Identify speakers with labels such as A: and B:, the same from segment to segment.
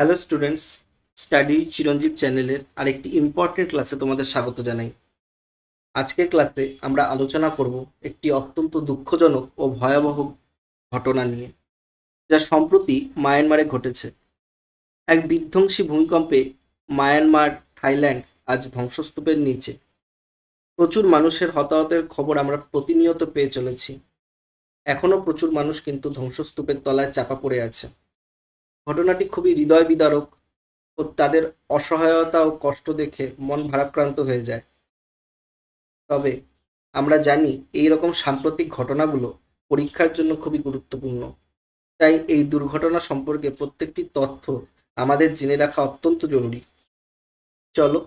A: Hello students, study চিরঞ্জীব চ্যানেলের আরেকটি important ক্লাসে তোমাদের স্বাগত জানাই। আজকের ক্লাসে আমরা আলোচনা করব একটি অত্যন্ত দুঃখজনক ও ভয়াবহ ঘটনা নিয়ে, যা সম্প্রতি মায়ানমারে ঘটেছে। এক বিধ্বংসী ভূমিকম্পে মায়ানমার, থাইল্যান্ড আজ ধ্বংসস্তূপের নিচে। প্রচুর মানুষের হতাহতের খবর আমরা প্রতিনিয়ত পেয়ে চলেছি। এখনও প্রচুর মানুষ কিন্তু ধ্বংসস্তূপের তলায় চাপা পড়ে আছে। ঘটনাটি খুবই হৃদয় বিদারক ও তাদের অসহায়তা ও কষ্ট দেখে মন ভারাক্রান্ত হয়ে যায়। তবে আমরা জানি এই রকম সাম্প্রতিক ঘটনাগুলো পরীক্ষার জন্য খুবই গুরুত্বপূর্ণ। তাই এই দুর্ঘটনা সম্পর্কে প্রত্যেকটি তথ্য আমাদের জেনে রাখা অত্যন্ত জরুরি। চলো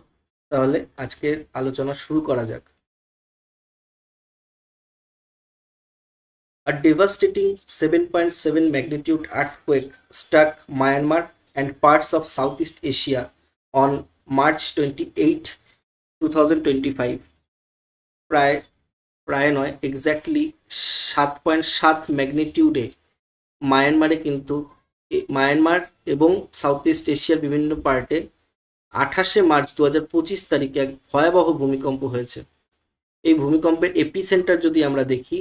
A: তাহলে আজকের আলোচনা শুরু করা যাক। A devastating 7.7 magnitude earthquake struck Myanmar and parts of Southeast Asia on March 28, 2025. প্রায় প্রায় নয়, এক্স্যাক্টলি 7.7 ম্যাগনিটিউডে মায়ানমার এবং সাউথ ইস্ট এশিয়ার বিভিন্ন পার্টে 28 মার্চ 2025 এক ভয়াবহ ভূমিকম্প হয়েছে। এই ভূমিকম্পের এপিসেন্টার যদি আমরা দেখি,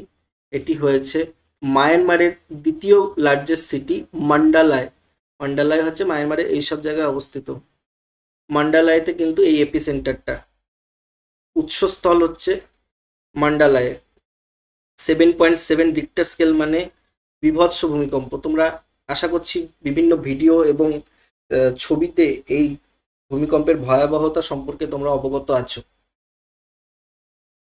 A: এটি হয়েছে মায়ানমারের দ্বিতীয় লার্জেস্ট সিটি মান্ডালায়। মান্ডালায় হচ্ছে মায়ানমারের এইসব জায়গায় অবস্থিত। মান্ডালায়তে কিন্তু এই এপিসেন্টারটা, উৎসস্থল হচ্ছে মান্ডালায়। 7.7 রিক্টার স্কেল মানে বিভৎস ভূমিকম্প। তোমরা আশা করছি বিভিন্ন ভিডিও এবং ছবিতে এই ভূমিকম্পের ভয়াবহতা সম্পর্কে তোমরা অবগত আছো।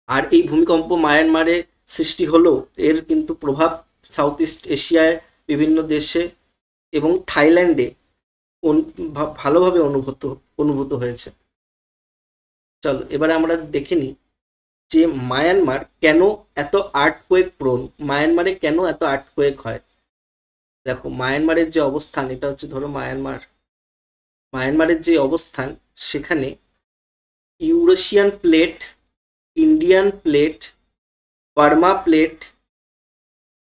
A: আর এই ভূমিকম্প মায়ানমারে সৃষ্টি হলো, এর কিন্তু প্রভাব সাউথ ইস্ট এশিয়ায় বিভিন্ন দেশে এবং থাইল্যান্ডে ভালোভাবে অনুভূত হয়েছে। চলো এবারে আমরা দেখে নিই যে মায়ানমার কেন এত আর্থকোয়েক প্রোন, মায়ানমারে কেন এত আর্থকোয়েক হয়। দেখো, মায়ানমারের যে অবস্থান, এটা হচ্ছে ধরো মায়ানমারের যে অবস্থান, সেখানে Eurasian plate, Indian plate, Burma plate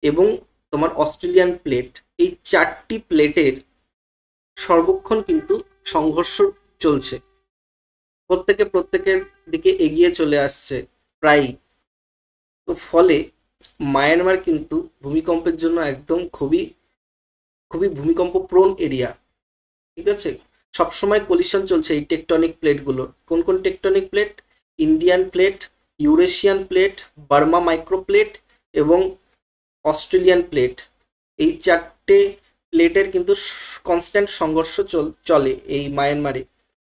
A: এবং তোমার অস্ট্রেলিয়ান প্লেট, এই 4টি প্লেটের সর্বক্ষণ কিন্তু সংঘর্ষ চলছে। প্রত্যেকের দিকে এগিয়ে চলে আসছে প্রায়ই। তো ফলে মায়ানমার কিন্তু ভূমিকম্পের জন্য একদম খুবই ভূমিকম্প প্রোন এরিয়া। ঠিক আছে, সবসময় কলিশন চলছে এই টেকটনিক প্লেটগুলো। কোন কোন tectonic plate? Indian plate, Eurasian plate, Burma micro plate এবং অস্ট্রেলিয়ান প্লেট। এই 4টে প্লেটের কিন্তু কনস্ট্যান্ট সংঘর্ষ চলে এই মায়ানমারে।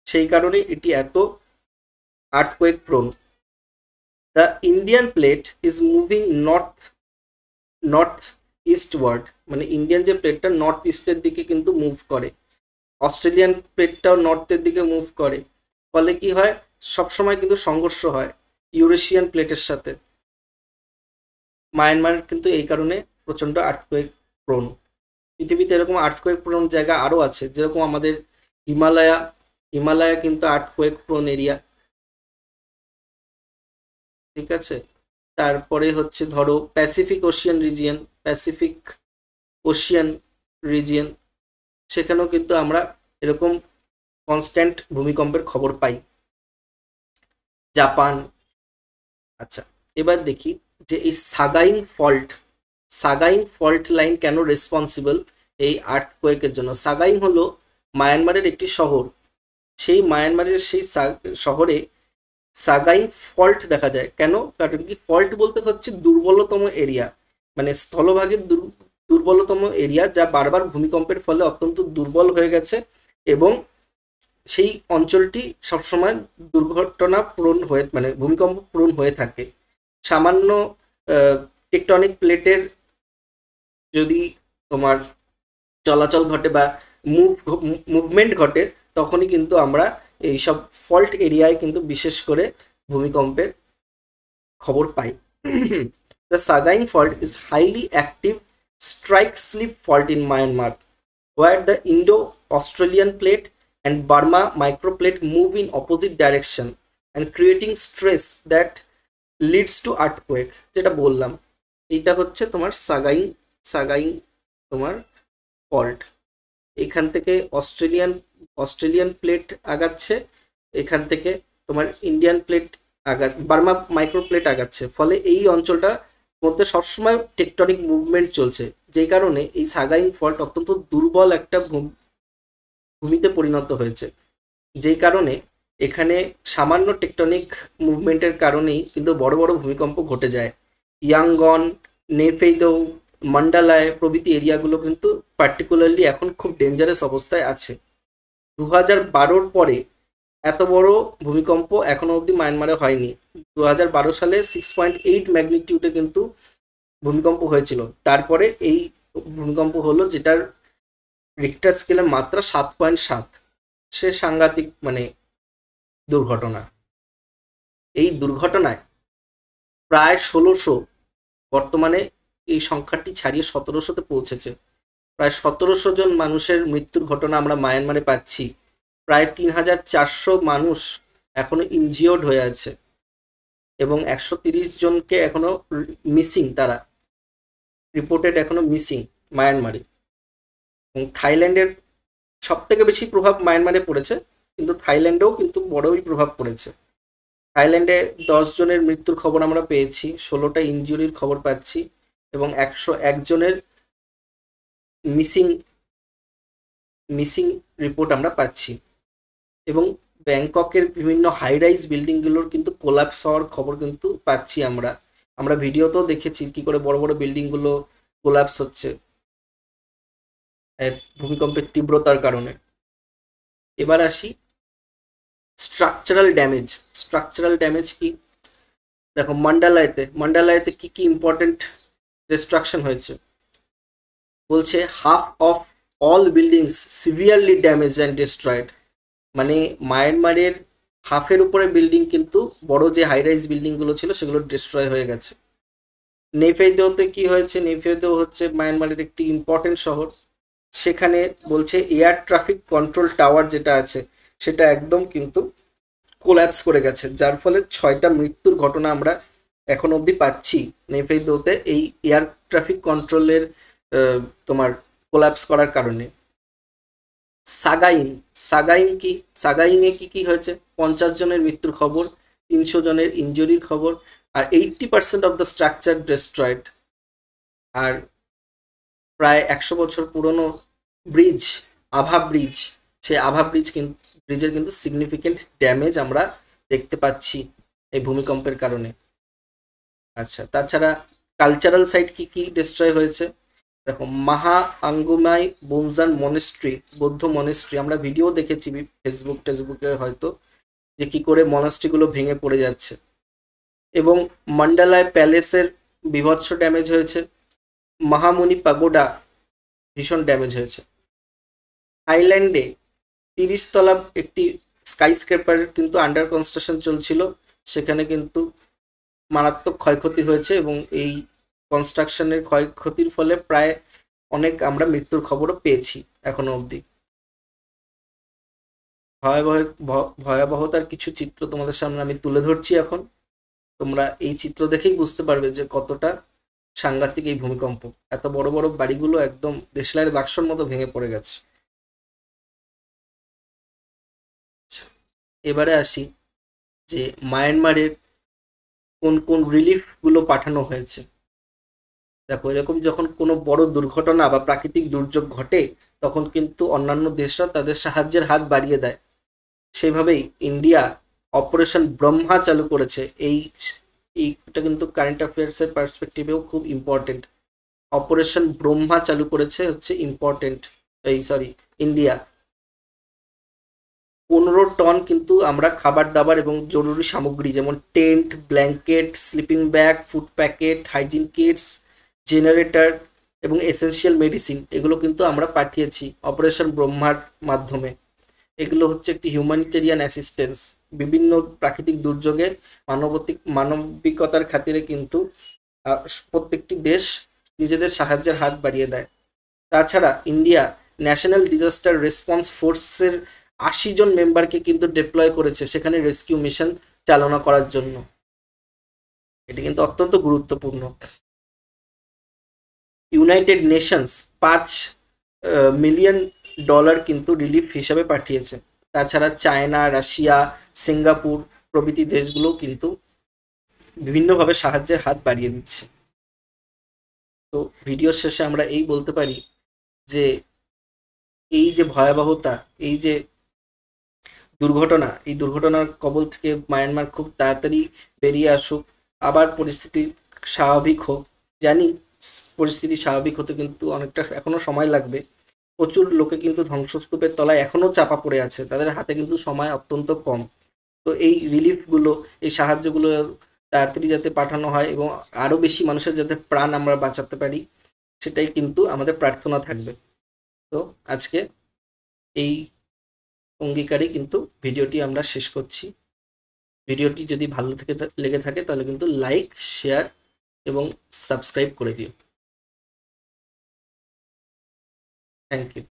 A: সেই কারণে এটি এত earthquake prone. The Indian plate is moving north eastward, মানে ইন্ডিয়ান যে প্লেটটা নর্থ ইস্টের দিকে কিন্তু মুভ করে। অস্ট্রেলিয়ান প্লেটটাও নর্থের দিকে মুভ করে। ফলে কি হয়, সবসময় কিন্তু সংঘর্ষ হয় ইউরেশিয়ান প্লেটের সাথে। মায়ানমার কিন্তু এই কারণে প্রচণ্ড আর্থকোয়েক প্রোন। পৃথিবীতে এরকম আর্থকোয়েক প্রোন জায়গা আরও আছে, যেরকম আমাদের হিমালয়া কিন্তু আর্থকোয়েক প্রোন এরিয়া। ঠিক আছে, তারপরে হচ্ছে ধরো প্যাসিফিক ওশিয়ান রিজিয়ন, সেখানেও কিন্তু আমরা এরকম কনস্ট্যান্ট ভূমিকম্পের খবর পাই। জাপান। আচ্ছা, এবার দেখি যে এই সাগাইং ফল্ট লাইন কেন রেসপন্সিবল এই আর্থকোয়েকের জন্য। সাগাইং হলো মায়ানমারের একটি শহর। সেই মায়ানমারের সেই শহরে সাগাইং ফল্ট দেখা যায়। কেন? কারণ কি, ফল্ট বলতে হচ্ছে দুর্বলতম এরিয়া, মানে স্থলভাগের দুর্বলতম এরিয়া, যা বারবার ভূমিকম্পের ফলে অত্যন্ত দুর্বল হয়ে গেছে এবং সেই অঞ্চলটি সবসময় দুর্ঘটনা প্রবণ হয়ে, মানে ভূমিকম্প প্রবণ হয়ে থাকে। সামান্য টেকটনিক প্লেটের যদি তোমার চলাচল ঘটে বা মুভমেন্ট ঘটে, তখনই কিন্তু আমরা এইসব ফল্ট এরিয়ায় কিন্তু বিশেষ করে ভূমিকম্পের খবর পাই। The Sagaing fault is highly active strike slip fault in Myanmar, where the Indo-Australian plate and Burma microplate move in opposite direction and creating stress that leads to earthquake। যেটা বললাম, এইটা হচ্ছে তোমার সাগাইং তোমার ফল্ট। এখান থেকে Australian plate আগাচ্ছে, এখান থেকে তোমার Indian plate Burma micro plate আগাচ্ছে। ফলে এই অঞ্চলটা মধ্যে সবসময় টেকটনিক মুভমেন্ট চলছে, যেই কারণে এই সাগাইন ফল্ট অত্যন্ত দুর্বল একটা ভূমিতে পরিণত হয়েছে। যেই কারণে এখানে সামান্য টেকটনিক মুভমেন্টের কারণেই কিন্তু বড় বড় ভূমিকম্প ঘটে যায়। ইয়াঙ্গন, নেফেইদৌ, মান্ডালায় প্রভৃতি এরিয়াগুলো কিন্তু পার্টিকুলারলি এখন খুব ডেঞ্জারাস অবস্থায় আছে। 2012 পরে এত বড় ভূমিকম্প এখনো অবধি মায়ানমারে হয়নি। 2012 সালে 6.8 ম্যাগনিটিউডে কিন্তু ভূমিকম্প হয়েছিল। তারপরে এই ভূমিকম্প হলো, যেটার রিক্টার স্কেলের মাত্রা 7.7। সে সাংঘাতিক দুর্ঘটনা। এই দুর্ঘটনায় প্রায় 1600, বর্তমানে এই সংখ্যাটি ছাড়িয়ে 1700-তে পৌঁছেছে। প্রায় 1700 জন মানুষের মৃত্যুর ঘটনা আমরা মায়ানমারে পাচ্ছি। প্রায় 3400 মানুষ এখনো ইনজিওর্ড হয়ে আছে এবং 130 জনকে এখনো মিসিং, তারা রিপোর্টেড এখনো মিসিং মায়ানমারে। এবং থাইল্যান্ডের সব থেকে বেশি প্রভাব মায়ানমারে পড়েছে, কিন্তু থাইল্যান্ডেও কিন্তু বড়ই প্রভাব পড়েছে। থাইল্যান্ডে 10 জনের মৃত্যুর খবর আমরা পেয়েছি, 16টা ইনজুরির খবর পাচ্ছি এবং 101 জনের মিসিং রিপোর্ট আমরা পাচ্ছি। এবং ব্যাংককের বিভিন্ন হাই রাইজ বিল্ডিংগুলোর কিন্তু কোলাপস হওয়ার খবর কিন্তু পাচ্ছি আমরা ভিডিওতেও দেখেছি কি করে বড় বড় বিল্ডিংগুলো কোলাপস হচ্ছে ভূমিকম্পের তীব্রতার কারণে। এবার আসি স্ট্রাকচারাল ড্যামেজ কি? দেখো মান্ডালায়তে কি কি ইম্পর্টেন্ট ডিস্ট্রাকশন হয়েছে। বলছে half of all buildings severely damage and destroyed. মানে মায়ানমারের হাফের উপরে বিল্ডিং কিন্তু বড় যে হাই রাইজ বিল্ডিংগুলো ছিল সেগুলো ডিস্ট্রয় হয়ে গেছে। নেফেইদৌতে কি হয়েছে? নেফেইদৌ হচ্ছে মায়ানমারের একটি ইম্পর্টেন্ট শহর। সেখানে বলছে এয়ার ট্রাফিক কন্ট্রোল টাওয়ার যেটা আছে সেটা একদম কিন্তু কোল্যাপস করে গেছে, যার ফলে 6টা মৃত্যুর ঘটনা আমরা এখন অবধি পাচ্ছি নেফেইদৌতে এই এয়ার ট্রাফিক কন্ট্রোলের তোমার কোল্যাপস করার কারণে। সাগাইংয়ে কি হয়েছে? 50 জনের মৃত্যুর খবর, 300 জনের ইনজুরির খবর, আর 80% অফ দ্য স্ট্রাকচার ডিস্ট্রয়েড। আর প্রায় 100 বছর পুরনো ব্রিজ, আভা ব্রিজ, সেই আভা ব্রিজের কিন্তু সিগনিফিকেন্ট ড্যামেজ আমরা দেখতে পাচ্ছি এই ভূমিকম্পের কারণে। আচ্ছা, তাছাড়া কালচারাল সাইট কি ডিস্ট্রয় হয়েছে? দেখো, মাহা আঙ্গুমাই বোনজান মনেস্ট্রি, বৌদ্ধ মনেস্ট্রি, আমরা ভিডিও দেখেছি ফেসবুকে হয়তো, যে কি করে মনেস্ট্রিগুলো ভেঙে পড়ে যাচ্ছে। এবং মান্ডালায় প্যালেসের বিভৎস ড্যামেজ হয়েছে। মহামুনি পাগোডা ভীষণ ড্যামেজ হয়েছে। থাইল্যান্ডে 30 তলা একটি স্কাইস্ক্রেপার কিন্তু আন্ডার কনস্ট্রাকশন চলছিল, সেখানে কিন্তু মারাত্মক ক্ষয়ক্ষতি হয়েছে এবং এই কনস্ট্রাকশনের ক্ষয়ক্ষতির ফলে প্রায় অনেক আমরা মৃত্যুর খবরও পেয়েছি এখনো অবধি। ভয়াবহতার কিছু চিত্র তোমাদের সামনে আমি তুলে ধরছি এখন। তোমরা এই চিত্র দেখেই বুঝতে পারবে যে কতটা সাংঘাতিক এই ভূমিকম্প। এত বড় বড় বাড়িগুলো একদম দেশলাইয়ের বাক্সর মতো ভেঙে পড়ে গেছে। এবারে আসি যে মায়ানমারের কোন কোন রিলিফগুলো পাঠানো হয়েছে। দেখো, এরকম যখন কোনো বড় দুর্ঘটনা বা প্রাকৃতিক দুর্যোগ ঘটে তখন কিন্তু অন্যান্য দেশরা তাদের সাহায্যের হাত বাড়িয়ে দেয়। সেইভাবেই ইন্ডিয়া অপারেশন ব্রহ্মা চালু করেছে। এইটা কিন্তু কারেন্ট অ্যাফেয়ার্সের পার্সপেক্টিভেও খুব ইম্পর্টেন্ট। অপারেশন ব্রহ্মা চালু করেছে ইন্ডিয়া। 15 টন কিন্তু আমরা খাবার দাবার এবং জরুরি সামগ্রী যেমন tent, blanket, sleeping bag, food packet, hygiene kits, generator এবং এসেনশিয়াল মেডিসিন এগুলো কিন্তু আমরা পাঠিয়েছি অপারেশন ব্রহ্মার মাধ্যমে। এগুলো হচ্ছে একটি হিউম্যানিটেরিয়ান অ্যাসিস্ট্যান্স। বিভিন্ন প্রাকৃতিক দুর্যোগে মানবিকতার খাতিরে কিন্তু প্রত্যেকটি দেশ নিজেদের সাহায্যের হাত বাড়িয়ে দেয়। তাছাড়া ইন্ডিয়া ন্যাশনাল ডিজাস্টার রেসপন্স ফোর্সের 80 জন মেম্বারকে কিন্তু ডিপ্লয় করেছে সেখানে রেস্কিউ মিশন চালনা করার জন্য। এটি কিন্তু অত্যন্ত গুরুত্বপূর্ণ। ইউনাইটেড নেশনস 5 মিলিয়ন ডলার কিন্তু রিলিফ হিসাবে পাঠিয়েছে। তাছাড়া চায়না, রাশিয়া, সিঙ্গাপুর প্রভৃতি দেশগুলোও কিন্তু বিভিন্নভাবে সাহায্যের হাত বাড়িয়ে দিচ্ছে। তো ভিডিওর শেষে আমরা এই বলতে পারি যে এই যে ভয়াবহতা, এই যে দুর্ঘটনা, এই দুর্ঘটনার কবল থেকে মায়ানমার খুব তাড়াতাড়ি বেরিয়ে আসুক, আবার পরিস্থিতি স্বাভাবিক হোক। জানি পরিস্থিতি স্বাভাবিক হতে কিন্তু অনেকটা এখনো সময় লাগবে। প্রচুর লোকে কিন্তু ধ্বংসস্তূপের তলায় এখনো চাপা পড়ে আছে, তাদের হাতে কিন্তু সময় অত্যন্ত কম। তো এই রিলিফগুলো, এই সাহায্যগুলো তাড়াতাড়ি যাতে পাঠানো হয় এবং আরও বেশি মানুষের যাতে প্রাণ আমরা বাঁচাতে পারি, সেটাই কিন্তু আমাদের প্রার্থনা থাকবে। তো আজকে এই অঙ্গীকারে কিন্তু ভিডিওটি আমরা শেষ করছি। ভিডিওটি যদি ভালো থেকে লেগে থাকে তাহলে কিন্তু লাইক, শেয়ার এবং সাবস্ক্রাইব করে দিও। Thank you.